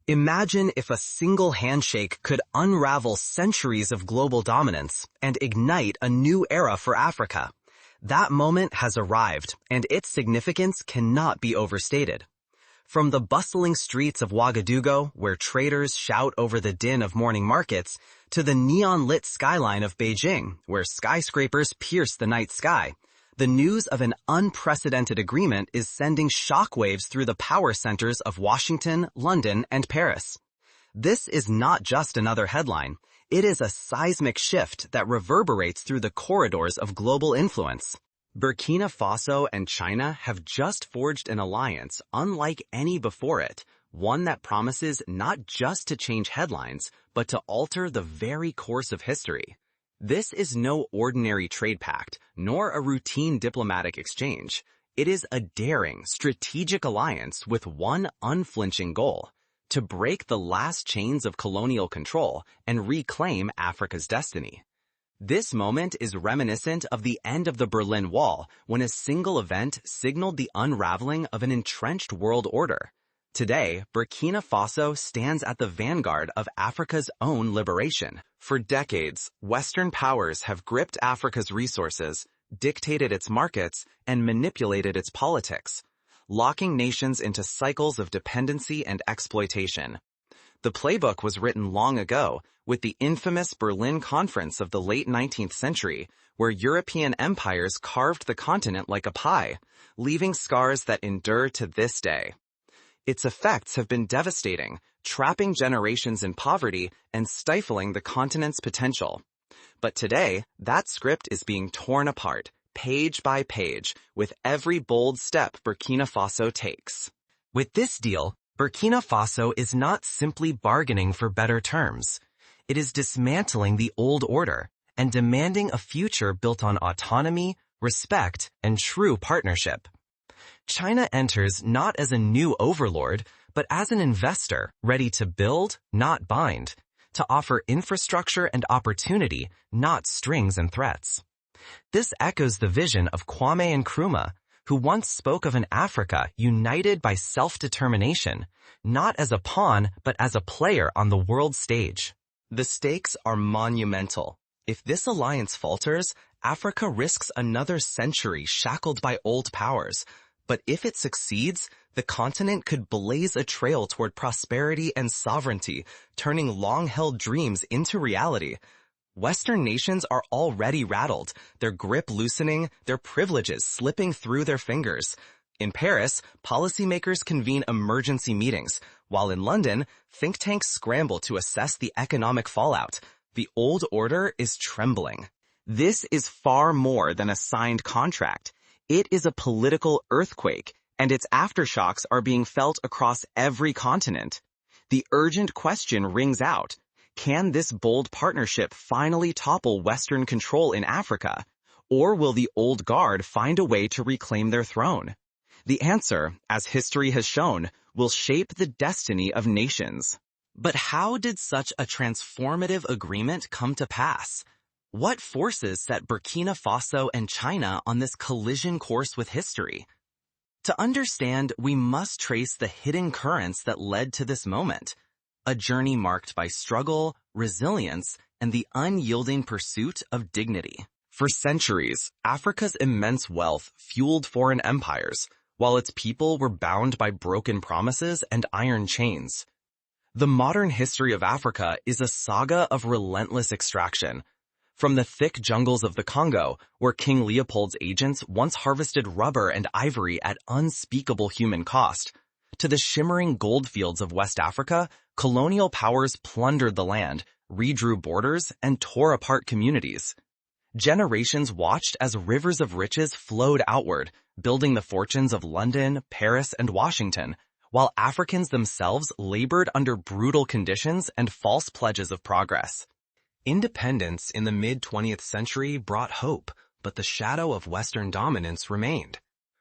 Imagine if a single handshake could unravel centuries of global dominance and ignite a new era for Africa. That moment has arrived, and its significance cannot be overstated. From the bustling streets of Ouagadougou, where traders shout over the din of morning markets, to the neon-lit skyline of Beijing, where skyscrapers pierce the night sky, the news of an unprecedented agreement is sending shockwaves through the power centers of Washington, London, and Paris. This is not just another headline. It is a seismic shift that reverberates through the corridors of global influence. Burkina Faso and China have just forged an alliance unlike any before it, one that promises not just to change headlines, but to alter the very course of history. This is no ordinary trade pact, nor a routine diplomatic exchange. It is a daring, strategic alliance with one unflinching goal: to break the last chains of colonial control and reclaim Africa's destiny. This moment is reminiscent of the end of the Berlin Wall, when a single event signaled the unraveling of an entrenched world order. Today, Burkina Faso stands at the vanguard of Africa's own liberation. For decades, Western powers have gripped Africa's resources, dictated its markets, and manipulated its politics, locking nations into cycles of dependency and exploitation. The playbook was written long ago, with the infamous Berlin Conference of the late 19th century, where European empires carved the continent like a pie, leaving scars that endure to this day. Its effects have been devastating, trapping generations in poverty and stifling the continent's potential. But today, that script is being torn apart, page by page, with every bold step Burkina Faso takes. With this deal, Burkina Faso is not simply bargaining for better terms. It is dismantling the old order and demanding a future built on autonomy, respect, and true partnership. China enters not as a new overlord, but as an investor ready to build, not bind, to offer infrastructure and opportunity, not strings and threats. This echoes the vision of Kwame Nkrumah, who once spoke of an Africa united by self-determination, not as a pawn, but as a player on the world stage. The stakes are monumental. If this alliance falters, Africa risks another century shackled by old powers. But if it succeeds, the continent could blaze a trail toward prosperity and sovereignty, turning long-held dreams into reality. Western nations are already rattled, their grip loosening, their privileges slipping through their fingers. In Paris, policymakers convene emergency meetings, while in London, think tanks scramble to assess the economic fallout. The old order is trembling. This is far more than a signed contract. It is a political earthquake, and its aftershocks are being felt across every continent. The urgent question rings out: can this bold partnership finally topple Western control in Africa, or will the old guard find a way to reclaim their throne? The answer, as history has shown, will shape the destiny of nations. But how did such a transformative agreement come to pass? What forces set Burkina Faso and China on this collision course with history? To understand, we must trace the hidden currents that led to this moment, a journey marked by struggle, resilience, and the unyielding pursuit of dignity. For centuries, Africa's immense wealth fueled foreign empires, while its people were bound by broken promises and iron chains. The modern history of Africa is a saga of relentless extraction. From the thick jungles of the Congo, where King Leopold's agents once harvested rubber and ivory at unspeakable human cost, to the shimmering gold fields of West Africa, colonial powers plundered the land, redrew borders, and tore apart communities. Generations watched as rivers of riches flowed outward, building the fortunes of London, Paris, and Washington, while Africans themselves labored under brutal conditions and false pledges of progress. Independence in the mid-20th century brought hope, but the shadow of Western dominance remained.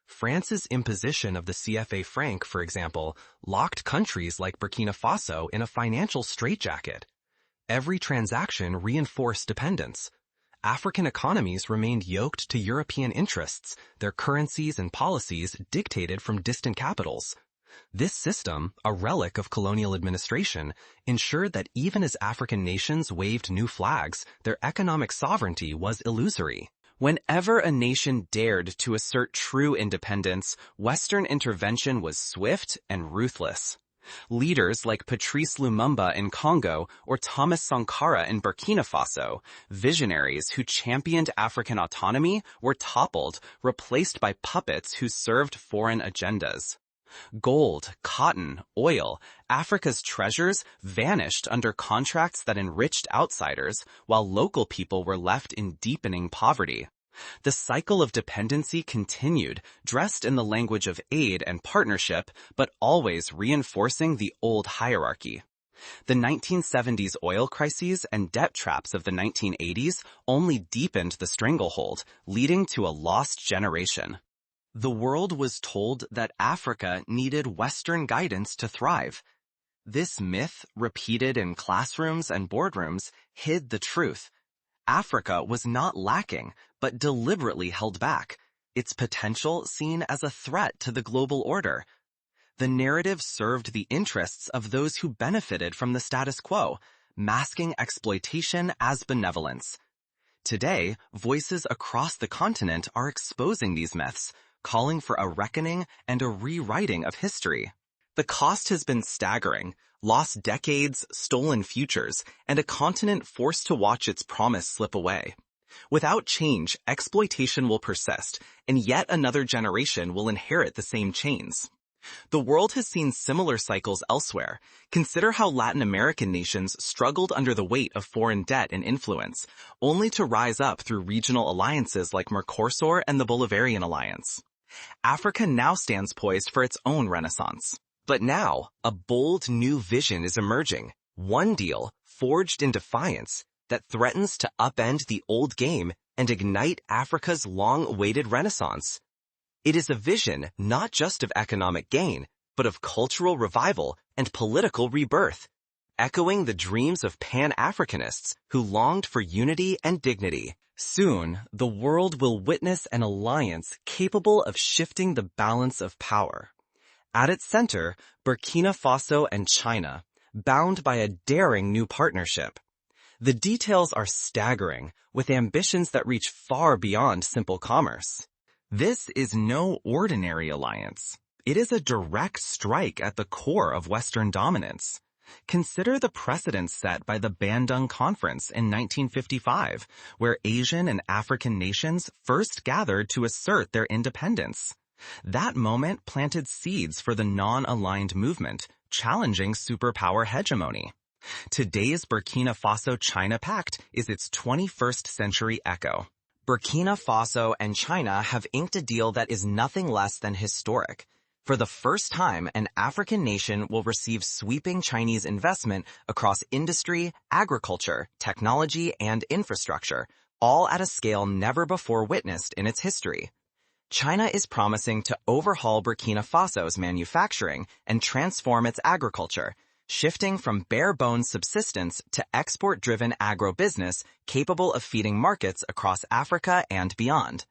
France's imposition of the CFA franc, for example, locked countries like Burkina Faso in a financial straitjacket. Every transaction reinforced dependence. African economies remained yoked to European interests, their currencies and policies dictated from distant capitals. This system, a relic of colonial administration, ensured that even as African nations waved new flags, their economic sovereignty was illusory. Whenever a nation dared to assert true independence, Western intervention was swift and ruthless. Leaders like Patrice Lumumba in Congo or Thomas Sankara in Burkina Faso, visionaries who championed African autonomy, were toppled, replaced by puppets who served foreign agendas. Gold, cotton, oil, Africa's treasures vanished under contracts that enriched outsiders, while local people were left in deepening poverty. The cycle of dependency continued, dressed in the language of aid and partnership, but always reinforcing the old hierarchy. The 1970s oil crises and debt traps of the 1980s only deepened the stranglehold, leading to a lost generation. The world was told that Africa needed Western guidance to thrive. This myth, repeated in classrooms and boardrooms, hid the truth. Africa was not lacking, but deliberately held back, its potential seen as a threat to the global order. The narrative served the interests of those who benefited from the status quo, masking exploitation as benevolence. Today, voices across the continent are exposing these myths, calling for a reckoning and a rewriting of history. The cost has been staggering: lost decades, stolen futures, and a continent forced to watch its promise slip away. Without change, exploitation will persist, and yet another generation will inherit the same chains. The world has seen similar cycles elsewhere. Consider how Latin American nations struggled under the weight of foreign debt and influence, only to rise up through regional alliances like Mercosur and the Bolivarian Alliance. Africa now stands poised for its own renaissance. But now, a bold new vision is emerging, one deal, forged in defiance, that threatens to upend the old game and ignite Africa's long-awaited renaissance. It is a vision not just of economic gain, but of cultural revival and political rebirth, echoing the dreams of Pan-Africanists who longed for unity and dignity. Soon, the world will witness an alliance capable of shifting the balance of power. At its center, Burkina Faso and China, bound by a daring new partnership. The details are staggering, with ambitions that reach far beyond simple commerce. This is no ordinary alliance. It is a direct strike at the core of Western dominance. Consider the precedent set by the Bandung Conference in 1955, where Asian and African nations first gathered to assert their independence. That moment planted seeds for the non-aligned movement, challenging superpower hegemony. Today's Burkina Faso-China Pact is its 21st century echo. Burkina Faso and China have inked a deal that is nothing less than historic. For the first time, an African nation will receive sweeping Chinese investment across industry, agriculture, technology, and infrastructure, all at a scale never before witnessed in its history. China is promising to overhaul Burkina Faso's manufacturing and transform its agriculture, shifting from bare-bones subsistence to export-driven agro-business capable of feeding markets across Africa and beyond.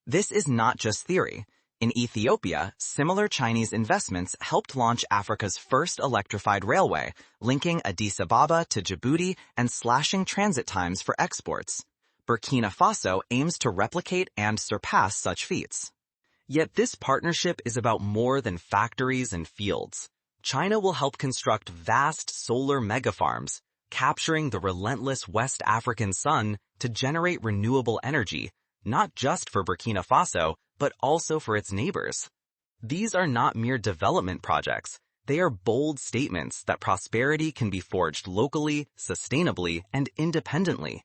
This is not just theory. In Ethiopia, similar Chinese investments helped launch Africa's first electrified railway, linking Addis Ababa to Djibouti and slashing transit times for exports. Burkina Faso aims to replicate and surpass such feats. Yet this partnership is about more than factories and fields. China will help construct vast solar megafarms, capturing the relentless West African sun to generate renewable energy, not just for Burkina Faso, but also for its neighbors. These are not mere development projects. They are bold statements that prosperity can be forged locally, sustainably, and independently.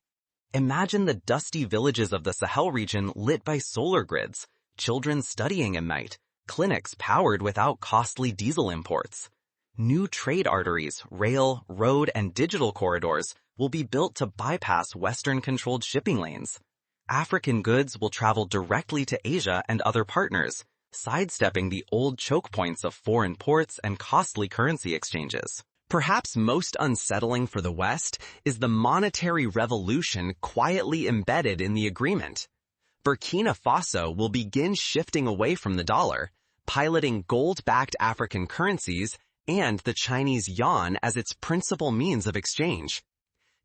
Imagine the dusty villages of the Sahel region lit by solar grids, children studying at night, clinics powered without costly diesel imports. New trade arteries, rail, road, and digital corridors will be built to bypass Western-controlled shipping lanes. African goods will travel directly to Asia and other partners, sidestepping the old choke points of foreign ports and costly currency exchanges. Perhaps most unsettling for the West is the monetary revolution quietly embedded in the agreement. Burkina Faso will begin shifting away from the dollar, piloting gold-backed African currencies and the Chinese yuan as its principal means of exchange.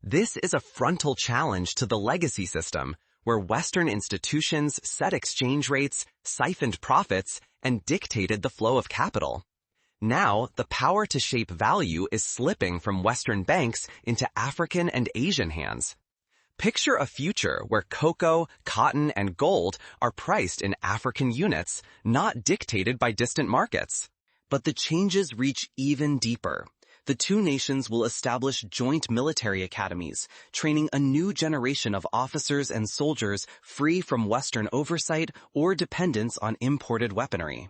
This is a frontal challenge to the legacy system, where Western institutions set exchange rates, siphoned profits, and dictated the flow of capital. Now, the power to shape value is slipping from Western banks into African and Asian hands. Picture a future where cocoa, cotton, and gold are priced in African units, not dictated by distant markets. But the changes reach even deeper. The two nations will establish joint military academies, training a new generation of officers and soldiers free from Western oversight or dependence on imported weaponry.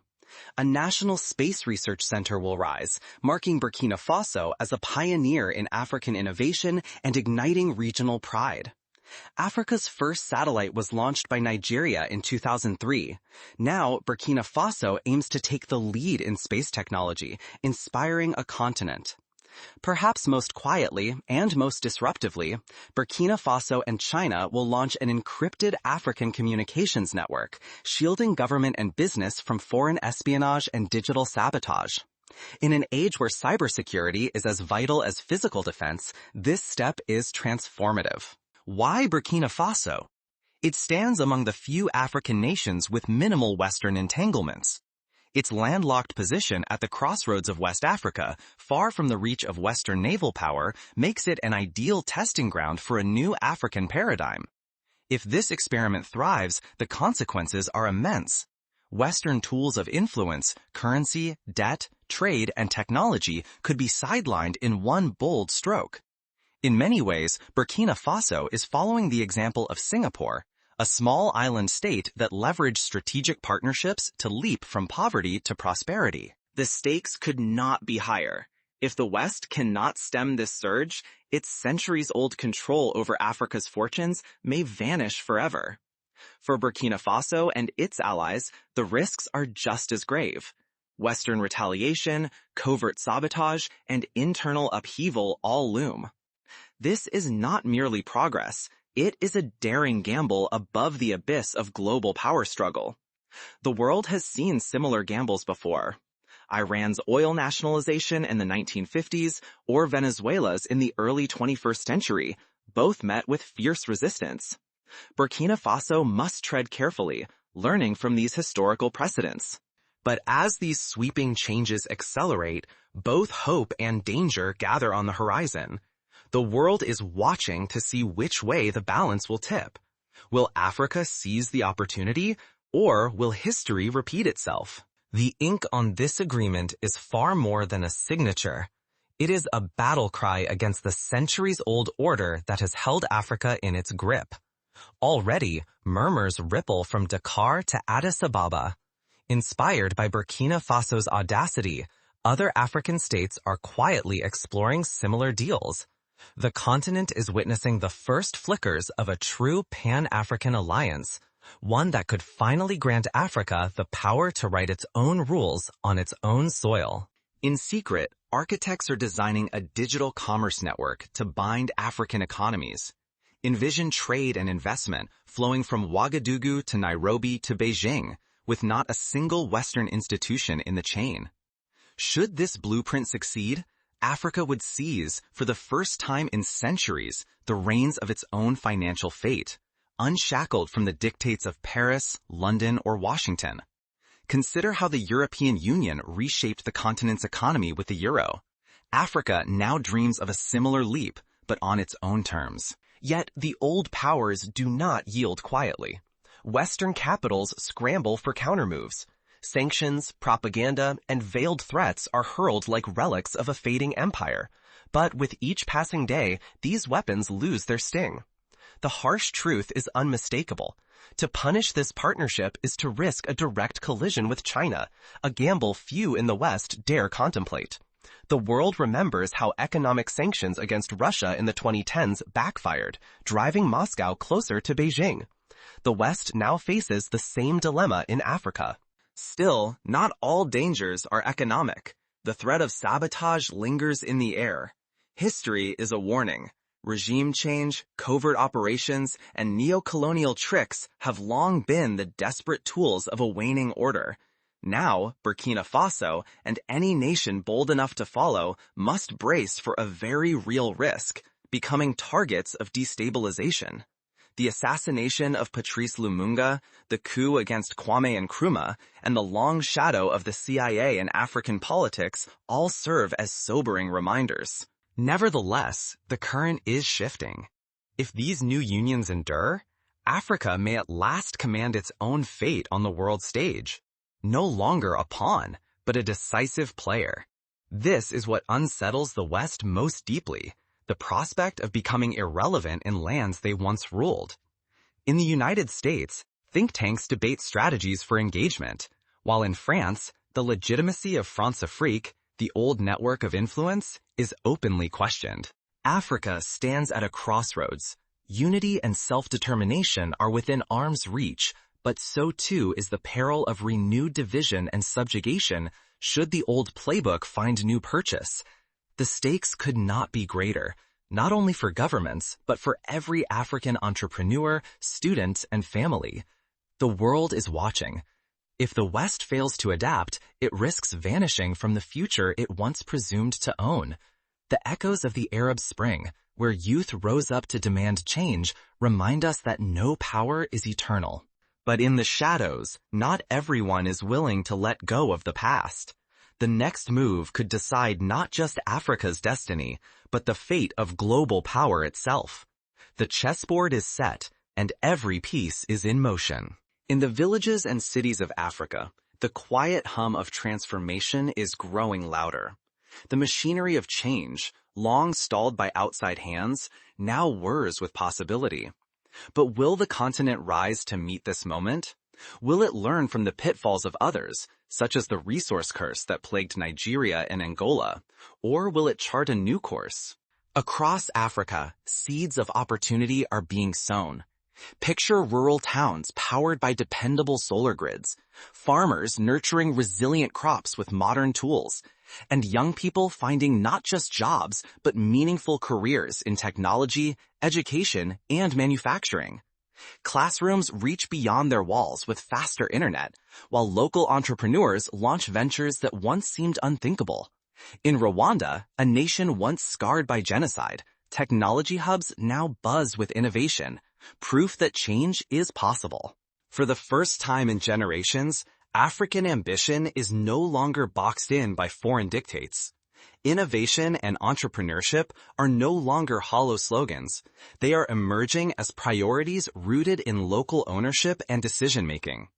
A national space research center will rise, marking Burkina Faso as a pioneer in African innovation and igniting regional pride. Africa's first satellite was launched by Nigeria in 2003. Now, Burkina Faso aims to take the lead in space technology, inspiring a continent. Perhaps most quietly and most disruptively, Burkina Faso and China will launch an encrypted African communications network, shielding government and business from foreign espionage and digital sabotage. In an age where cybersecurity is as vital as physical defense, this step is transformative. Why Burkina Faso? It stands among the few African nations with minimal Western entanglements. Its landlocked position at the crossroads of West Africa, far from the reach of Western naval power, makes it an ideal testing ground for a new African paradigm. If this experiment thrives, the consequences are immense. Western tools of influence, currency, debt, trade, and technology could be sidelined in one bold stroke. In many ways, Burkina Faso is following the example of Singapore, a small island state that leveraged strategic partnerships to leap from poverty to prosperity. The stakes could not be higher. If the West cannot stem this surge, its centuries-old control over Africa's fortunes may vanish forever. For Burkina Faso and its allies, the risks are just as grave. Western retaliation, covert sabotage, and internal upheaval all loom. This is not merely progress. It is a daring gamble above the abyss of global power struggle. The world has seen similar gambles before. Iran's oil nationalization in the 1950s or Venezuela's in the early 21st century, both met with fierce resistance. Burkina Faso must tread carefully, learning from these historical precedents. But as these sweeping changes accelerate, both hope and danger gather on the horizon. The world is watching to see which way the balance will tip. Will Africa seize the opportunity, or will history repeat itself? The ink on this agreement is far more than a signature. It is a battle cry against the centuries-old order that has held Africa in its grip. Already, murmurs ripple from Dakar to Addis Ababa. Inspired by Burkina Faso's audacity, other African states are quietly exploring similar deals. The continent is witnessing the first flickers of a true Pan-African alliance, one that could finally grant Africa the power to write its own rules on its own soil. In secret, architects are designing a digital commerce network to bind African economies. Envision trade and investment flowing from Ouagadougou to Nairobi to Beijing, with not a single Western institution in the chain. Should this blueprint succeed, Africa would seize, for the first time in centuries, the reins of its own financial fate, unshackled from the dictates of Paris, London, or Washington. Consider how the European Union reshaped the continent's economy with the euro. Africa now dreams of a similar leap, but on its own terms. Yet the old powers do not yield quietly. Western capitals scramble for countermoves. Sanctions, propaganda, and veiled threats are hurled like relics of a fading empire. But with each passing day, these weapons lose their sting. The harsh truth is unmistakable. To punish this partnership is to risk a direct collision with China, a gamble few in the West dare contemplate. The world remembers how economic sanctions against Russia in the 2010s backfired, driving Moscow closer to Beijing. The West now faces the same dilemma in Africa. Still, not all dangers are economic. The threat of sabotage lingers in the air. History is a warning. Regime change, covert operations, and neo-colonial tricks have long been the desperate tools of a waning order. Now, Burkina Faso and any nation bold enough to follow must brace for a very real risk, becoming targets of destabilization. The assassination of Patrice Lumumba, the coup against Kwame Nkrumah, and the long shadow of the CIA in African politics all serve as sobering reminders. Nevertheless, the current is shifting. If these new unions endure, Africa may at last command its own fate on the world stage. No longer a pawn, but a decisive player. This is what unsettles the West most deeply, the prospect of becoming irrelevant in lands they once ruled. In the United States, think tanks debate strategies for engagement, while in France, the legitimacy of France-Afrique, the old network of influence, is openly questioned. Africa stands at a crossroads. Unity and self-determination are within arm's reach, but so too is the peril of renewed division and subjugation should the old playbook find new purchase. The stakes could not be greater, not only for governments, but for every African entrepreneur, student, and family. The world is watching. If the West fails to adapt, it risks vanishing from the future it once presumed to own. The echoes of the Arab Spring, where youth rose up to demand change, remind us that no power is eternal. But in the shadows, not everyone is willing to let go of the past. The next move could decide not just Africa's destiny, but the fate of global power itself. The chessboard is set, and every piece is in motion. In the villages and cities of Africa, the quiet hum of transformation is growing louder. The machinery of change, long stalled by outside hands, now whirs with possibility. But will the continent rise to meet this moment? Will it learn from the pitfalls of others, such as the resource curse that plagued Nigeria and Angola, or will it chart a new course? Across Africa, seeds of opportunity are being sown. Picture rural towns powered by dependable solar grids, farmers nurturing resilient crops with modern tools, and young people finding not just jobs, but meaningful careers in technology, education, and manufacturing. Classrooms reach beyond their walls with faster internet, while local entrepreneurs launch ventures that once seemed unthinkable. In Rwanda, a nation once scarred by genocide, technology hubs now buzz with innovation, proof that change is possible. For the first time in generations, African ambition is no longer boxed in by foreign dictates. Innovation and entrepreneurship are no longer hollow slogans. They are emerging as priorities rooted in local ownership and decision-making.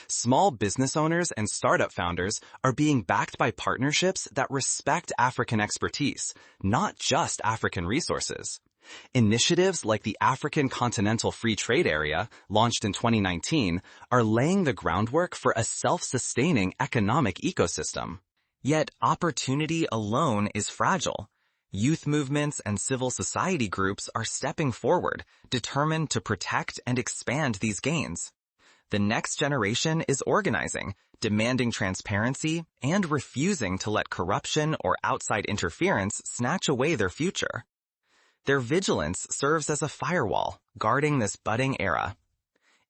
Small business owners and startup founders are being backed by partnerships that respect African expertise, not just African resources. Initiatives like the African Continental Free Trade Area, launched in 2019, are laying the groundwork for a self-sustaining economic ecosystem. Yet opportunity alone is fragile. Youth movements and civil society groups are stepping forward, determined to protect and expand these gains. The next generation is organizing, demanding transparency, and refusing to let corruption or outside interference snatch away their future. Their vigilance serves as a firewall, guarding this budding era.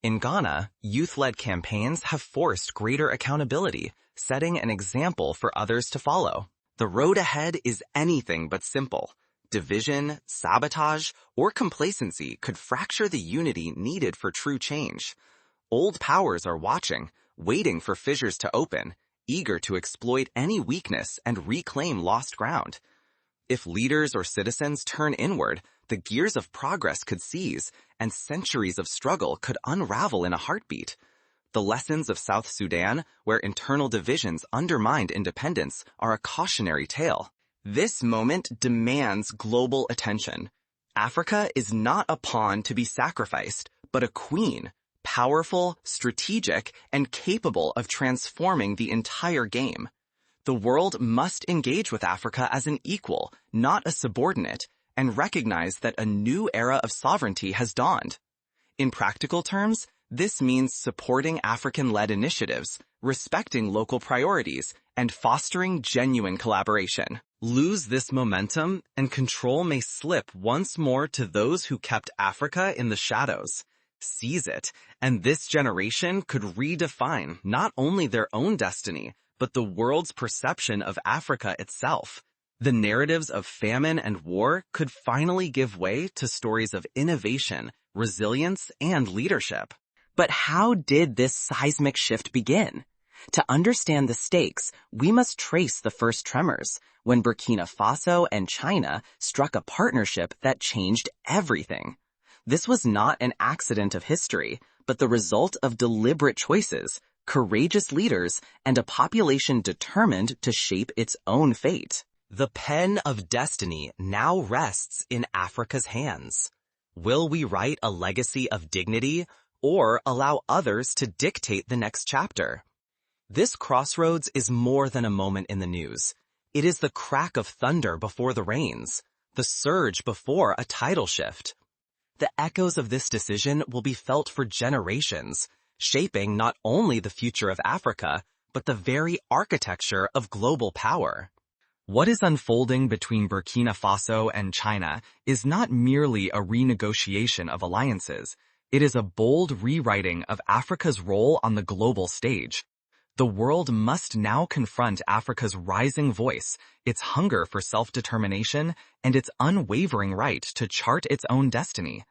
In Ghana, youth-led campaigns have forced greater accountability, setting an example for others to follow. The road ahead is anything but simple. Division, sabotage, or complacency could fracture the unity needed for true change. Old powers are watching, waiting for fissures to open, eager to exploit any weakness and reclaim lost ground. If leaders or citizens turn inward, the gears of progress could seize, and centuries of struggle could unravel in a heartbeat. The lessons of South Sudan, where internal divisions undermined independence, are a cautionary tale. This moment demands global attention. Africa is not a pawn to be sacrificed, but a queen, powerful, strategic, and capable of transforming the entire game. The world must engage with Africa as an equal, not a subordinate, and recognize that a new era of sovereignty has dawned. In practical terms, this means supporting African-led initiatives, respecting local priorities, and fostering genuine collaboration. Lose this momentum, and control may slip once more to those who kept Africa in the shadows. seize it, and this generation could redefine not only their own destiny, but the world's perception of Africa itself. The narratives of famine and war could finally give way to stories of innovation, resilience, and leadership. But how did this seismic shift begin? To understand the stakes, we must trace the first tremors, when Burkina Faso and China struck a partnership that changed everything. This was not an accident of history, but the result of deliberate choices, courageous leaders, and a population determined to shape its own fate. The pen of destiny now rests in Africa's hands. Will we write a legacy of dignity, or allow others to dictate the next chapter? This crossroads is more than a moment in the news. It is the crack of thunder before the rains, the surge before a tidal shift. The echoes of this decision will be felt for generations, shaping not only the future of Africa, but the very architecture of global power. What is unfolding between Burkina Faso and China is not merely a renegotiation of alliances. It is a bold rewriting of Africa's role on the global stage. The world must now confront Africa's rising voice, its hunger for self-determination, and its unwavering right to chart its own destiny.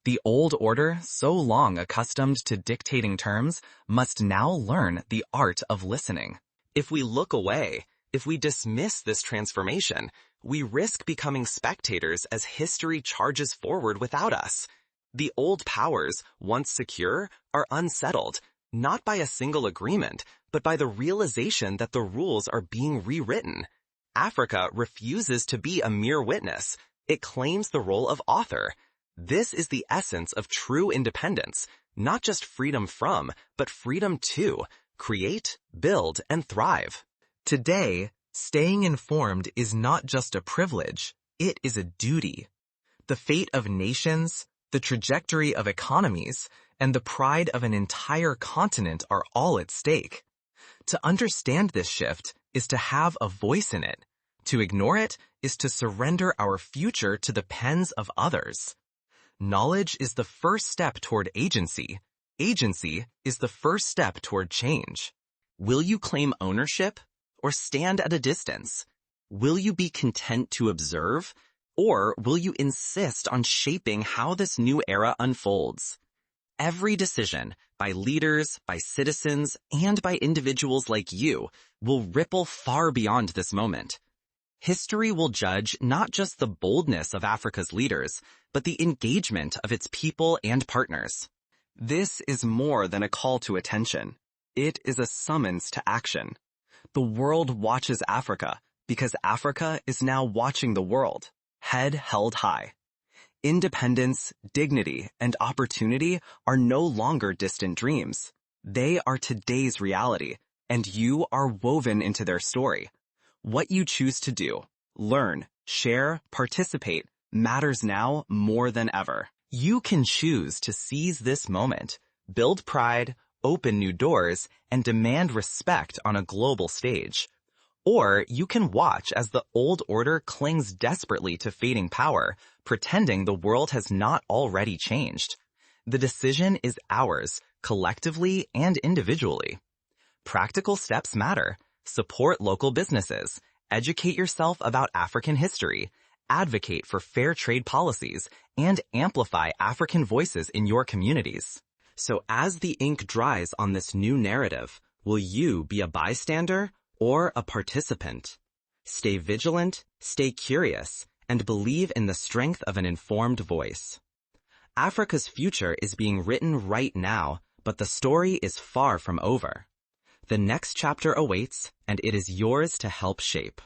The old order, so long accustomed to dictating terms, must now learn the art of listening. If we look away, if we dismiss this transformation, we risk becoming spectators as history charges forward without us. The old powers, once secure, are unsettled, not by a single agreement, but by the realization that the rules are being rewritten. Africa refuses to be a mere witness. It claims the role of author. This is the essence of true independence, not just freedom from, but freedom to create, build, and thrive. Today, staying informed is not just a privilege, it is a duty. The fate of nations, the trajectory of economies, and the pride of an entire continent are all at stake. To understand this shift is to have a voice in it. To ignore it is to surrender our future to the pens of others. Knowledge is the first step toward agency. Agency is the first step toward change. Will you claim ownership or stand at a distance? Will you be content to observe, or will you insist on shaping how this new era unfolds? Every decision, by leaders, by citizens, and by individuals like you, will ripple far beyond this moment. History will judge not just the boldness of Africa's leaders, but the engagement of its people and partners. This is more than a call to attention. It is a summons to action. The world watches Africa because Africa is now watching the world, head held high. Independence, dignity, and opportunity are no longer distant dreams. They are today's reality, and you are woven into their story. What you choose to do, learn, share, participate, matters now more than ever. You can choose to seize this moment, build pride, open new doors, and demand respect on a global stage. Or you can watch as the old order clings desperately to fading power, pretending the world has not already changed. The decision is ours, collectively and individually. Practical steps matter. Support local businesses. Educate yourself about African history. Advocate for fair trade policies, and amplify African voices in your communities. So as the ink dries on this new narrative, will you be a bystander or a participant? Stay vigilant, stay curious, and believe in the strength of an informed voice. Africa's future is being written right now, but the story is far from over. The next chapter awaits, and it is yours to help shape.